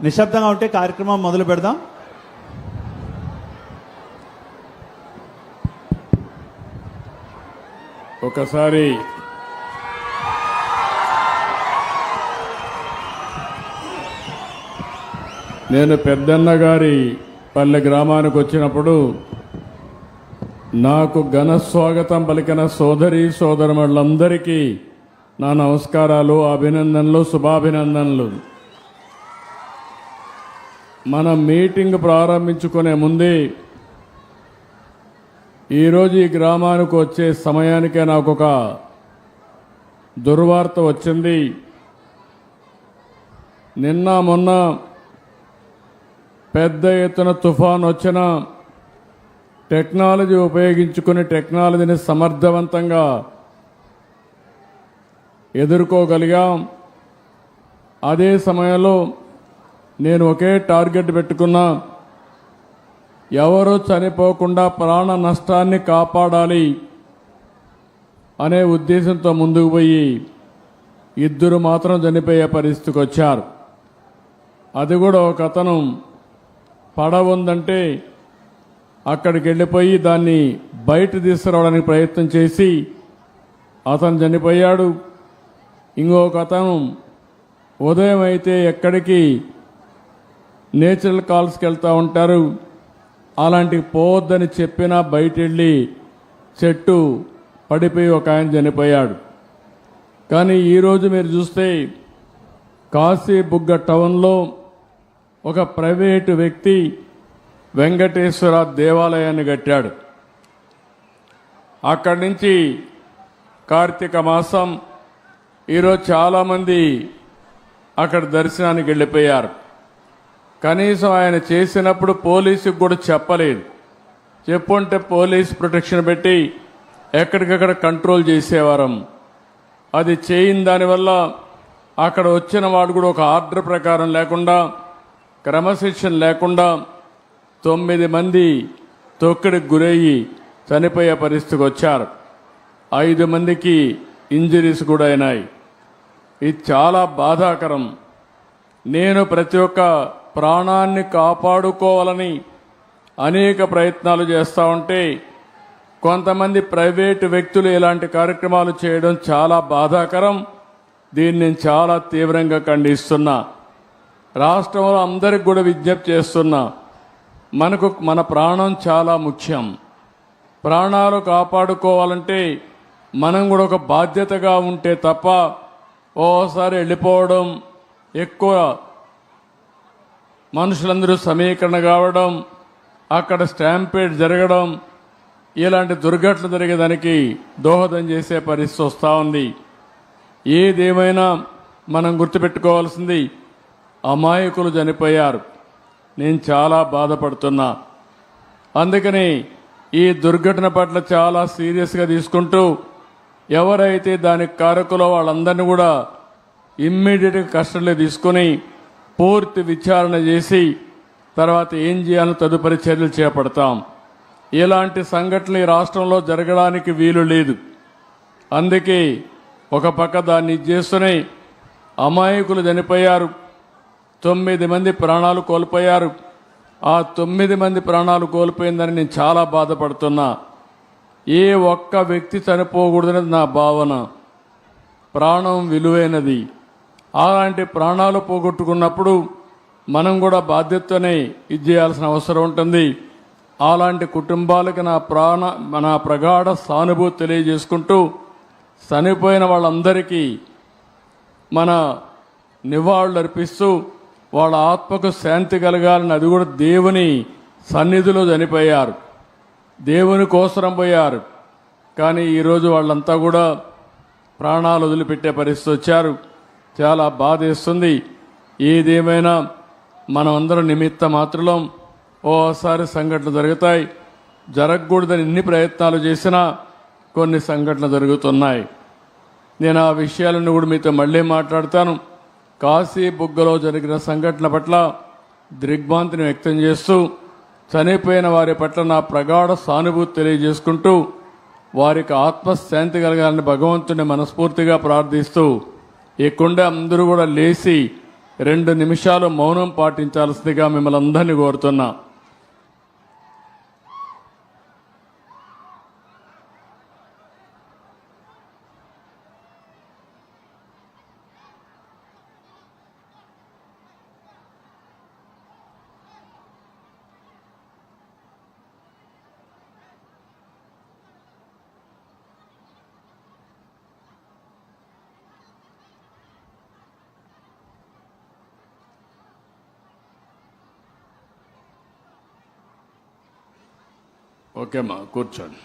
నిశ్శబ్దంగా ఉంటే కార్యక్రమం మొదలు పెడదాం. ఒకసారి నేను పెద్దన్న గారి పల్లె గ్రామానికి వచ్చినప్పుడు నాకు ఘన స్వాగతం పలికిన సోదరి సోదరులందరికీ నా నమస్కారాలు, అభినందనలు, శుభాభినందనలు. మనం మీటింగ్ ప్రారంభించుకునే ముందే ఈరోజు ఈ గ్రామానికి వచ్చే సమయానికే నాకు ఒక దుర్వార్త వచ్చింది. నిన్న మొన్న పెద్ద ఎత్తున తుఫాన్ వచ్చిన టెక్నాలజీ ఉపయోగించుకుని టెక్నాలజీని సమర్థవంతంగా ఎదుర్కోగలిగాం. అదే సమయంలో నేను ఒకే టార్గెట్ పెట్టుకున్నా, ఎవరూ చనిపోకుండా ప్రాణ నష్టాన్ని కాపాడాలి అనే ఉద్దేశంతో ముందుకు పోయి ఇద్దరు మాత్రం చనిపోయే పరిస్థితికి వచ్చారు. అది కూడా ఒక అతను పడవ ఉందంటే అక్కడికి వెళ్ళిపోయి దాన్ని బయట తీసుకురావడానికి ప్రయత్నం చేసి అతను చనిపోయాడు. ఇంకొక అతను ఉదయం అయితే ఎక్కడికి నేచురల్ కాల్స్కి వెళ్తూ ఉంటారు, అలాంటి పోవద్దని చెప్పినా బయట వెళ్ళి చెట్టు పడిపోయి ఒక ఆయన చనిపోయాడు. కానీ ఈరోజు మీరు చూస్తే కాశీబుగ్గ టౌన్లో ఒక ప్రైవేటు వ్యక్తి వెంకటేశ్వర దేవాలయాన్ని కట్టాడు. అక్కడి నుంచి కార్తీక మాసం ఈరోజు చాలామంది అక్కడ దర్శనానికి వెళ్ళిపోయారు. కనీసం ఆయన చేసినప్పుడు పోలీసుకు కూడా చెప్పలేదు. చెప్పుంటే పోలీస్ ప్రొటెక్షన్ పెట్టి ఎక్కడికక్కడ కంట్రోల్ చేసేవారం. అది చేయని దానివల్ల అక్కడ వచ్చిన వాడు కూడా ఒక ఆర్డర్ ప్రకారం లేకుండా, క్రమశిక్షణ లేకుండా 9 మంది తొక్కిడికి గురయ్యి చనిపోయే పరిస్థితికి వచ్చారు. 5 మందికి ఇంజరీస్ కూడా అయినాయి. ఇది చాలా బాధాకరం. నేను ప్రతి ఒక్క ప్రాణాన్ని కాపాడుకోవాలని అనేక ప్రయత్నాలు చేస్తూ ఉంటే కొంతమంది ప్రైవేటు వ్యక్తులు ఇలాంటి కార్యక్రమాలు చేయడం చాలా బాధాకరం. దీన్ని నేను చాలా తీవ్రంగా ఖండిస్తున్నా. రాష్ట్రంలో అందరికి కూడా విజ్ఞప్తి చేస్తున్నా, మన ప్రాణం చాలా ముఖ్యం. ప్రాణాలు కాపాడుకోవాలంటే మనం కూడా ఒక బాధ్యతగా ఉంటే తప్ప ఓసారి వెళ్ళిపోవడం, ఎక్కువ మనుషులందరూ సమీకరణ కావడం, అక్కడ స్టాంపేడ్ జరగడం, ఇలాంటి దుర్ఘటనలు జరిగేదానికి దోహదం చేసే పరిస్థితి వస్తూ ఉంది. ఏదేమైనా మనం గుర్తుపెట్టుకోవాల్సింది, అమాయకులు చనిపోయారు. నేను చాలా బాధపడుతున్నా. అందుకని ఈ దుర్ఘటన పట్ల చాలా సీరియస్గా తీసుకుంటూ ఎవరైతే దానికి కారకులో వాళ్ళందరినీ కూడా ఇమ్మీడియట్గా కస్టడీలో తీసుకుని పూర్తి విచారణ చేసి తర్వాత ఏం చేయాలో తదుపరి చర్యలు చేపడతాం. ఇలాంటి సంఘటనలు ఈ రాష్ట్రంలో జరగడానికి వీలు లేదు. అందుకే ఒక పక్క దాన్ని చేస్తూనే అమాయకులు చనిపోయారు, 9 మంది ప్రాణాలు కోల్పోయారు. ఆ 9 మంది ప్రాణాలు కోల్పోయిందని నేను చాలా బాధపడుతున్నా. ఏ ఒక్క వ్యక్తి చనిపోకూడదనేది నా భావన. ప్రాణం విలువైనది. అలాంటి ప్రాణాలు పోగొట్టుకున్నప్పుడు మనం కూడా బాధ్యతనే ఇది చేయాల్సిన అవసరం ఉంటుంది. అలాంటి కుటుంబాలకి నా ప్రగాఢ సానుభూతి తెలియజేసుకుంటూ చనిపోయిన వాళ్ళందరికీ మన నివాళులు అర్పిస్తూ వాళ్ళ ఆత్మకు శాంతి కలగాలని, అది కూడా దేవుని సన్నిధిలో చనిపోయారు, దేవుని కోసరం పోయారు. కానీ ఈరోజు వాళ్ళంతా కూడా ప్రాణాలు వదిలిపెట్టే పరిస్థితి వచ్చారు. చాలా బాధేస్తుంది. ఏదేమైనా మనం అందరం నిమిత్త మాత్రం. ఓసారి సంఘటనలు జరుగుతాయి. జరగకూడదని ఎన్ని ప్రయత్నాలు చేసినా కొన్ని సంఘటనలు జరుగుతున్నాయి. నేను ఆ విషయాలను కూడా మీతో మళ్ళీ మాట్లాడతాను. కాశీబుగ్గలో జరిగిన సంఘటన పట్ల దిగ్భ్రాంతిని వ్యక్తం చేస్తూ చనిపోయిన వారి పట్ల నా ప్రగాఢ సానుభూతి తెలియజేసుకుంటూ వారికి ఆత్మశాంతి కలగాలని భగవంతుని మనస్ఫూర్తిగా ప్రార్థిస్తూ ఈ కుండ అందరూ కూడా లేచి 2 నిమిషాలు మౌనం పాటించాల్సిందిగా మిమ్మల్ని అందరినీ కోరుతున్నా. ఓకే అమ్మా, కూర్చోండి.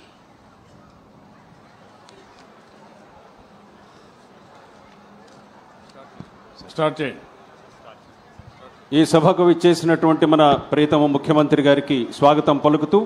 స్టార్ట్ చేయండి. ఈ సభకు విచ్చేసినటువంటి మన ప్రియతమ ముఖ్యమంత్రి గారికి స్వాగతం పలుకుతూ